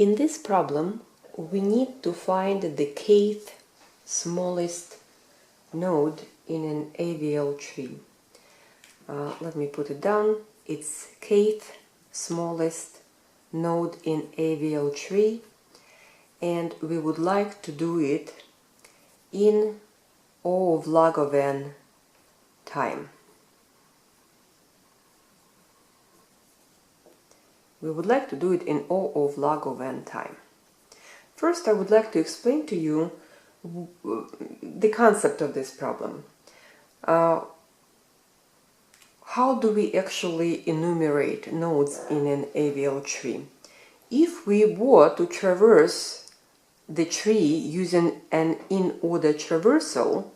In this problem, we need to find the kth smallest node in an AVL tree. Let me put it down. It's kth smallest node in AVL tree, and we would like to do it in O of log of n time. We would like to do it in O of log of n time. First, I would like to explain to you the concept of this problem. How do we actually enumerate nodes in an AVL tree? If we were to traverse the tree using an in-order traversal,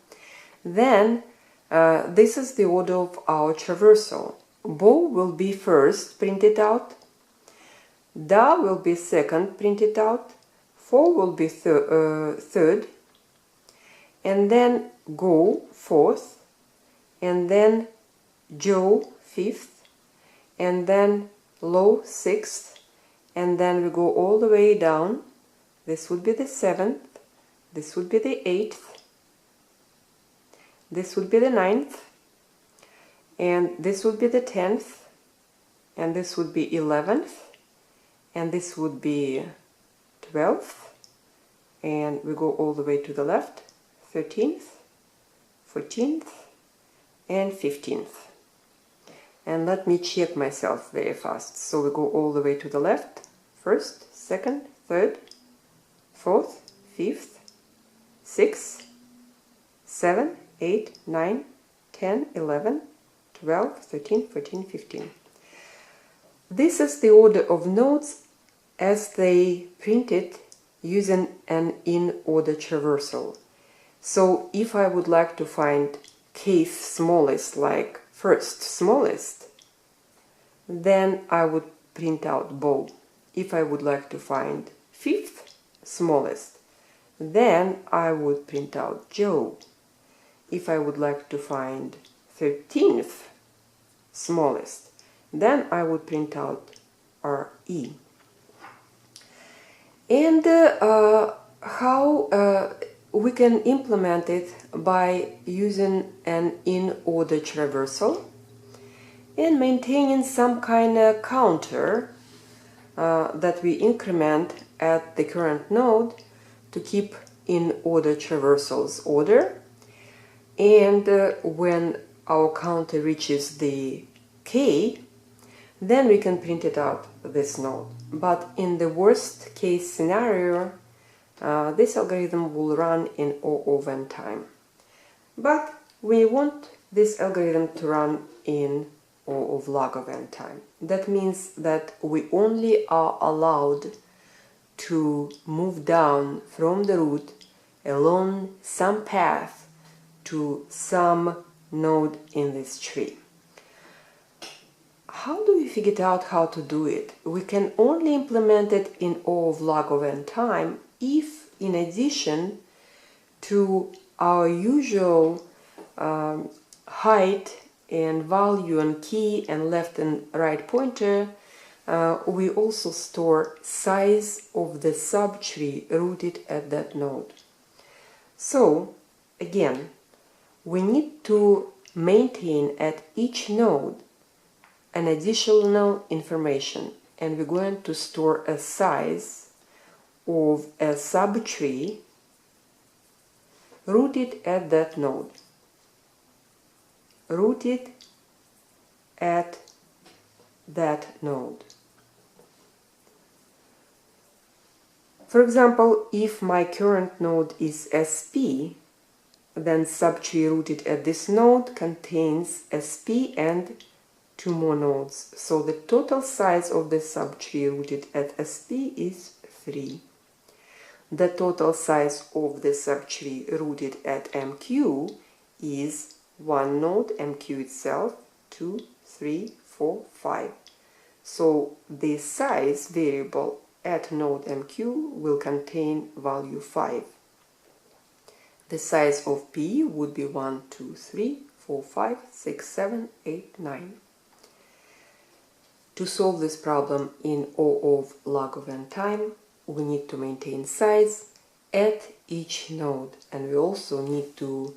then this is the order of our traversal. Bo will be first printed out, da will be second printed out, fo will be third, and then go fourth, and then jo fifth, and then lo sixth, and then we go all the way down. This would be the seventh, this would be the eighth, this would be the ninth, and this would be the 10th, and this would be 11th, and this would be 12th, and we go all the way to the left, 13th, 14th, and 15th. And let me check myself very fast. So we go all the way to the left, first, second, third, fourth, fifth, sixth, 7, 8, 9, 10, 11, 12, 13, 14, 15. This is the order of nodes as they printed using an in-order traversal. So if I would like to find kth smallest, like first smallest, then I would print out Bo. If I would like to find fifth smallest, then I would print out Jo. If I would like to find 13th smallest, then I would print out RE. And how we can implement it by using an in-order traversal and maintaining some kind of counter that we increment at the current node to keep in-order traversals order. And when our counter reaches the k, then we can print it out this node. But in the worst case scenario, this algorithm will run in O of n time. But we want this algorithm to run in O of log of n time. That means that we only are allowed to move down from the root along some path to some node in this tree. How do we figure out how to do it? We can only implement it in O of log of n time if, in addition to our usual height and value and key and left and right pointer, we also store size of the subtree rooted at that node. So, again, we need to maintain at each node an additional information, and we're going to store a size of a subtree rooted at that node. Rooted at that node. For example, if my current node is SP, then subtree rooted at this node contains SP and 2 more nodes. So the total size of the subtree rooted at SP is 3. The total size of the subtree rooted at MQ is 1 node, MQ itself, 2, 3, 4, 5. So the size variable at node MQ will contain value 5. The size of P would be 1, 2, 3, 4, 5, 6, 7, 8, 9. To solve this problem in O of log of n time, we need to maintain size at each node, and we also need to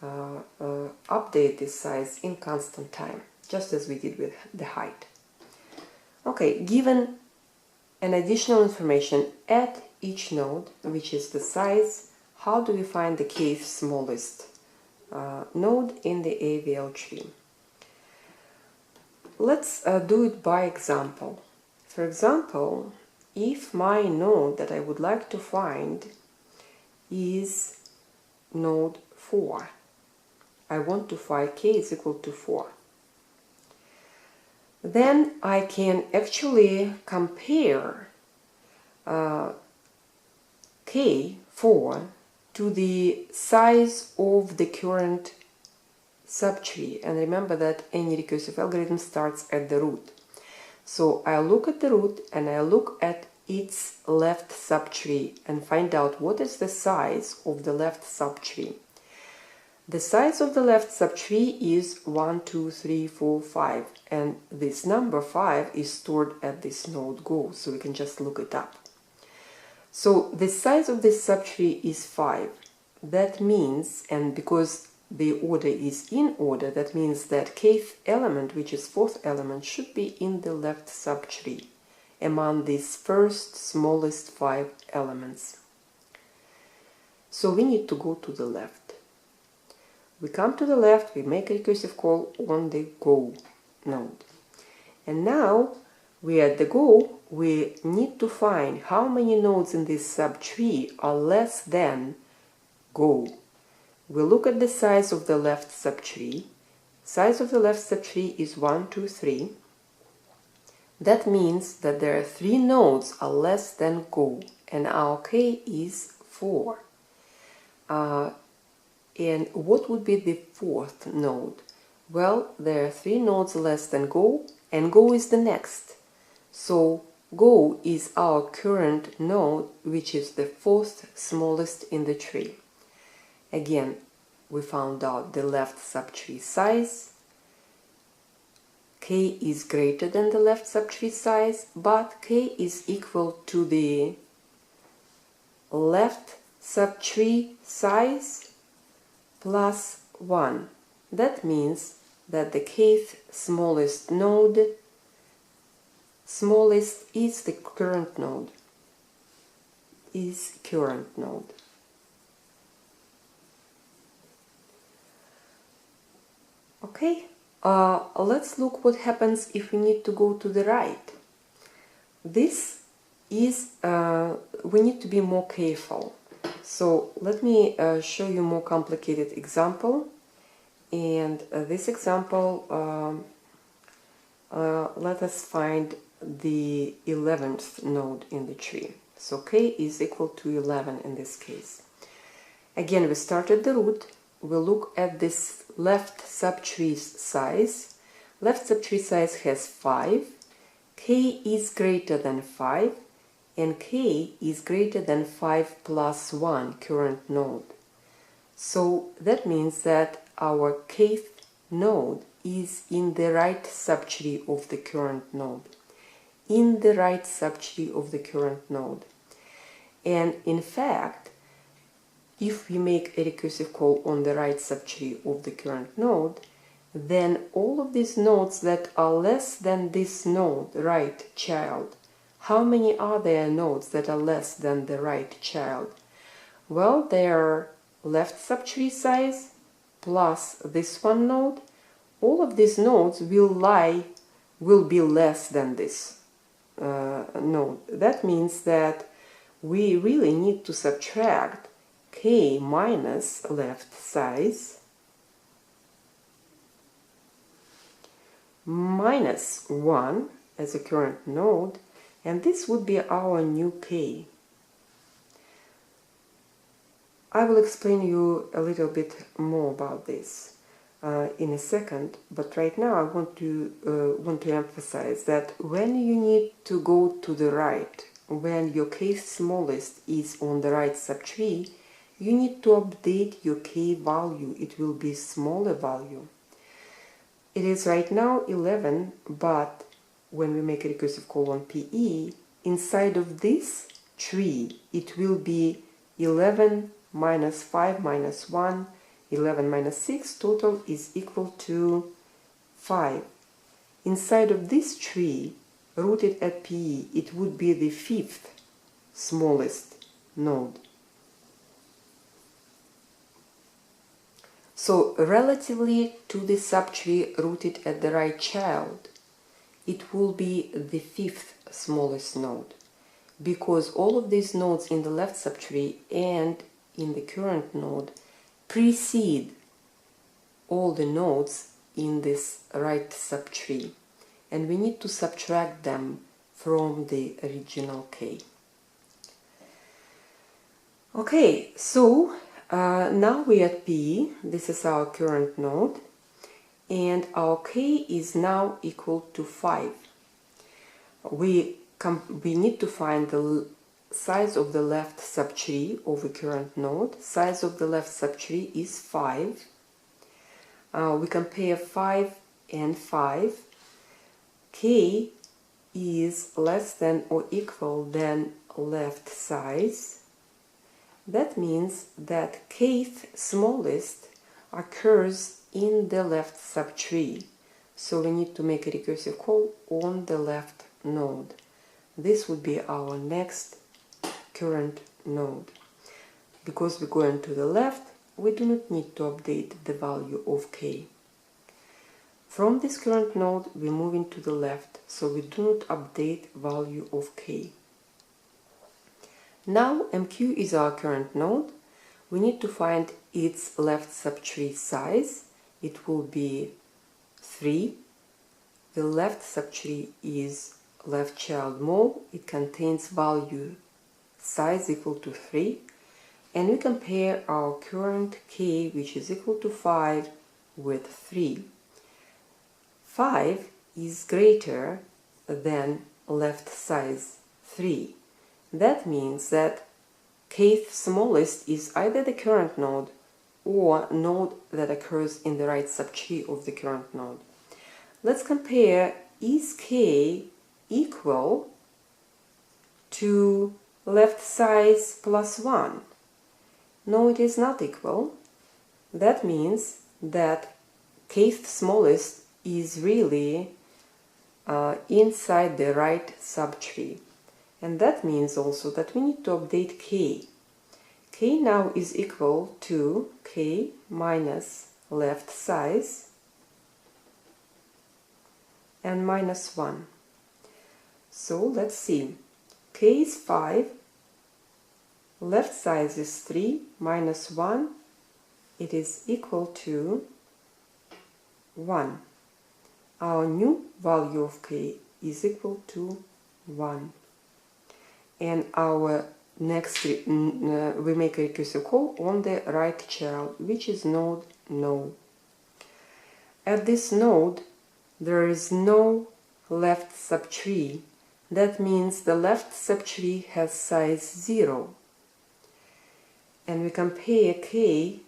update this size in constant time, just as we did with the height. Okay, given an additional information at each node, which is the size, how do we find the kth smallest node in the AVL tree? Let's do it by example. For example, if my node that I would like to find is node 4, I want to find k is equal to 4. Then I can actually compare k4 to the size of the current subtree. And remember that any recursive algorithm starts at the root. So I look at the root and I look at its left subtree and find out what is the size of the left subtree. The size of the left subtree is 1, 2, 3, 4, 5, and this number 5 is stored at this node go, so we can just look it up. So the size of this subtree is 5. That means, and because the order is in order, that means that kth element, which is fourth element, should be in the left subtree among these first smallest 5 elements. So we need to go to the left. We come to the left, we make a recursive call on the go node. And now we at the go, we need to find how many nodes in this subtree are less than go. We look at the size of the left subtree. Size of the left subtree is 1, 2, 3. That means that there are 3 nodes are less than go, and our k is 4. And what would be the fourth node? Well, there are 3 nodes less than go, and go is the next. So go is our current node, which is the fourth smallest in the tree. Again, we found out the left subtree size. K is greater than the left subtree size, but k is equal to the left subtree size plus 1. That means that the kth smallest node, smallest is the current node, Okay, let's look what happens if we need to go to the right. This is, we need to be more careful. So let me show you a more complicated example, and this example, let us find the 11th node in the tree. So k is equal to 11 in this case. Again, we start at the root, we look at this left subtree's size. Left subtree size has 5, k is greater than 5, and k is greater than 5 plus 1 current node. So that means that our kth node is in the right subtree of the current node. In the right subtree of the current node. And in fact, if we make a recursive call on the right subtree of the current node, then all of these nodes that are less than this node, right child, how many are there nodes that are less than the right child? Well, there are left subtree size plus this one node. All of these nodes will be less than this node. That means that we really need to subtract k minus left size minus 1 as a current node, and this would be our new k. I will explain you a little bit more about this in a second, but right now I want to emphasize that when you need to go to the right, when your k smallest is on the right subtree, you need to update your k value. It will be smaller value. It is right now 11, but when we make a recursive call on PE, inside of this tree, it will be 11 minus 5 minus 1, 11 minus 6, total is equal to 5. Inside of this tree, rooted at PE, it would be the 5th smallest node. So relatively to the subtree rooted at the right child, it will be the 5th smallest node, because all of these nodes in the left subtree and in the current node precede all the nodes in this right subtree, and we need to subtract them from the original k. Okay, so now we are at P. This is our current node, and our k is now equal to 5. We need to find the size of the left subtree of the current node. Size of the left subtree is 5. We compare 5 and 5. K is less than or equal than left size. That means that kth smallest occurs in the left subtree. So we need to make a recursive call on the left node. This would be our next current node. Because we're going to the left, we do not need to update the value of k. From this current node, we're moving to the left, so we do not update value of k. Now MQ is our current node. We need to find its left subtree size. It will be 3. The left subtree is left child mole. It contains value size equal to 3. And we compare our current k, which is equal to 5, with 3. 5 is greater than left size 3. That means that kth smallest is either the current node or node that occurs in the right subtree of the current node. Let's compare, is k equal to left size plus 1? No, it is not equal. That means that kth smallest is really inside the right subtree. And that means also that we need to update k. K now is equal to k minus left size and minus 1. So let's see. K is 5, left size is 3, minus 1, it is equal to 1. Our new value of k is equal to 1. And our next, we make a recursive call on the right child, which is node no. At this node, there is no left subtree. That means the left subtree has size 0. And we compare k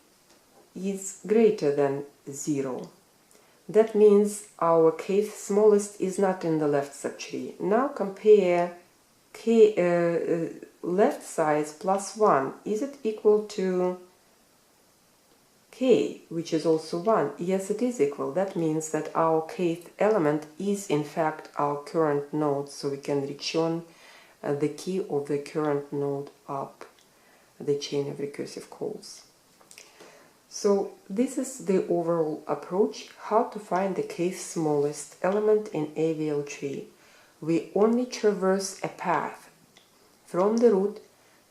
is greater than 0. That means our kth smallest is not in the left subtree. Now compare k, left size plus 1. Is it equal to k, which is also 1? Yes, it is equal. That means that our kth element is in fact our current node, so we can return the key of the current node up the chain of recursive calls. So this is the overall approach, how to find the kth smallest element in AVL tree. We only traverse a path from the root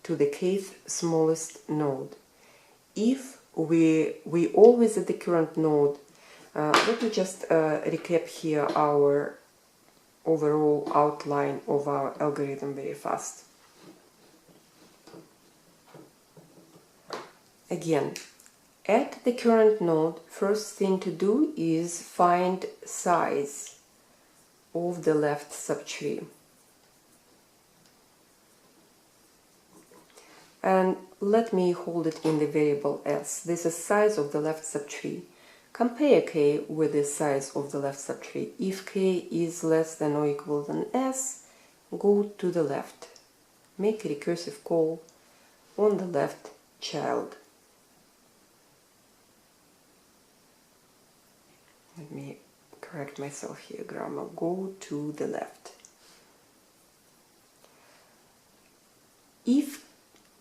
to the kth smallest node. If we always at the current node, let me just recap here our overall outline of our algorithm very fast. Again, at the current node, first thing to do is find size of the left subtree. And let me hold it in the variable s. This is size of the left subtree. Compare k with the size of the left subtree. If k is less than or equal than s, go to the left. make a recursive call on the left child. Let me correct myself here, grammar. Go to the left. If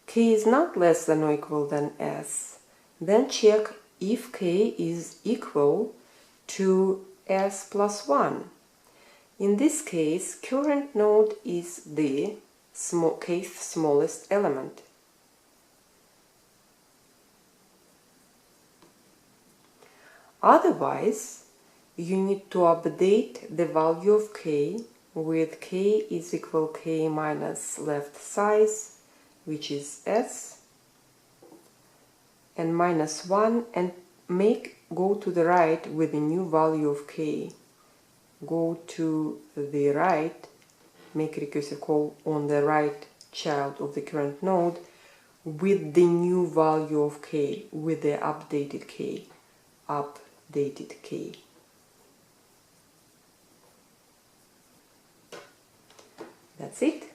k is not less than or equal than s, then check if k is equal to s plus 1. In this case, current node is the kth smallest element. Otherwise, you need to update the value of k with k is equal k minus left size, which is s, and minus 1, and go to the right with the new value of k. Go to the right, make a recursive call on the right child of the current node with the new value of k, with the updated k. That's it.